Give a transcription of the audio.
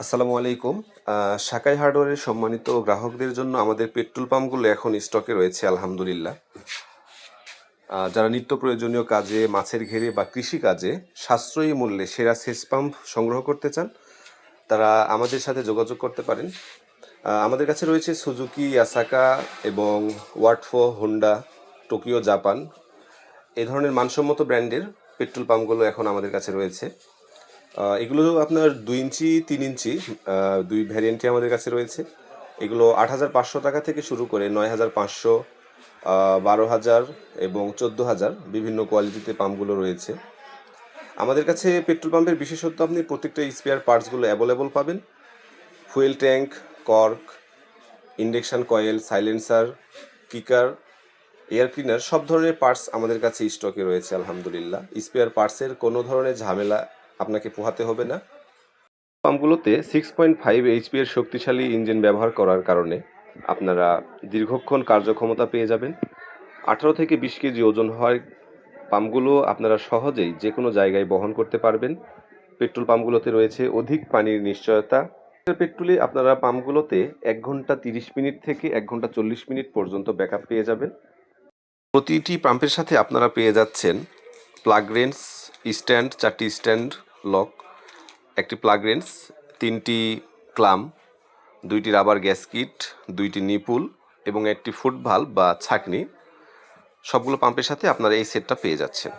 আসসালামু আলাইকুম। সাকাই হার্ডওয়্যারের সম্মানিত গ্রাহকদের জন্য আমাদের পেট্রোল পাম্পগুলো এখন স্টকে রয়েছে আলহামদুলিল্লাহ। যারা নিত্য প্রয়োজনীয় কাজে, মাছের ঘেরে বা কৃষিকাজে সাশ্রয়ী মূল্যে সেরা সেচ পাম্প সংগ্রহ করতে চান, তারা আমাদের সাথে যোগাযোগ করতে পারেন। আমাদের কাছে রয়েছে সুজুকি, ইয়াসাকা এবং ওয়াটফো, হোন্ডা, টোকিও, জাপান এ ধরনের মানসম্মত ব্র্যান্ডের পেট্রোল পাম্পগুলো এখন আমাদের কাছে রয়েছে। এগুলো আপনার 2 ইঞ্চি 3 ইঞ্চি দুই ভ্যারিয়েন্টে আমাদের কাছে রয়েছে। এগুলো 8,500 টাকা থেকে শুরু করে 9,500, 12,000 এবং 14,000 বিভিন্ন কোয়ালিটিতে পাম্পগুলো রয়েছে। আমাদের কাছে পেট্রোল পাম্পের বিশেষত্ব, আপনি প্রত্যেকটা স্পেয়ার পার্টসগুলো অ্যাভেলেবল পাবেন। Fuel tank, cork, induction coil, silencer, কিকার, air cleaner সব ধরনের পার্টস আমাদের কাছে স্টকে রয়েছে আলহামদুলিল্লাহ। স্পেয়ার পার্টসের কোনো ধরনের ঝামেলা আপনাকে পোহাতে হবে না। পাম্পগুলোতে 6.5 HP এর শক্তিশালী ইঞ্জিন ব্যবহার করার কারণে আপনারা দীর্ঘক্ষণ কার্যক্ষমতা পেয়ে যাবেন। 18 থেকে 20 কেজি ওজন হয় পাম্পগুলো আপনারা সহজেই যে কোনো জায়গায় বহন করতে পারবেন। পেট্রোল পাম্পগুলোতে রয়েছে অধিক পানির নিশ্চয়তা। পেট্রোলে আপনারা পাম্পগুলোতে 1 ঘন্টা 30 মিনিট থেকে 1 ঘন্টা 40 মিনিট পর্যন্ত ব্যাকআপ পেয়ে যাবেন। প্রতিটি পাম্পের সাথে আপনারা পেয়ে যাচ্ছেন প্লাগ রেন্স স্ট্যান্ড, 4টি স্ট্যান্ড লক, একটি প্লাগ রেন্স, 3টি ক্লাম, 2টি রাবার গ্যাসকিট, 2টি নিপুল এবং একটি ফুট ভাল্ব বা ছাঁকনি। সবগুলো পাম্পের সাথে আপনারা এই সেটটা পেয়ে যাচ্ছেন।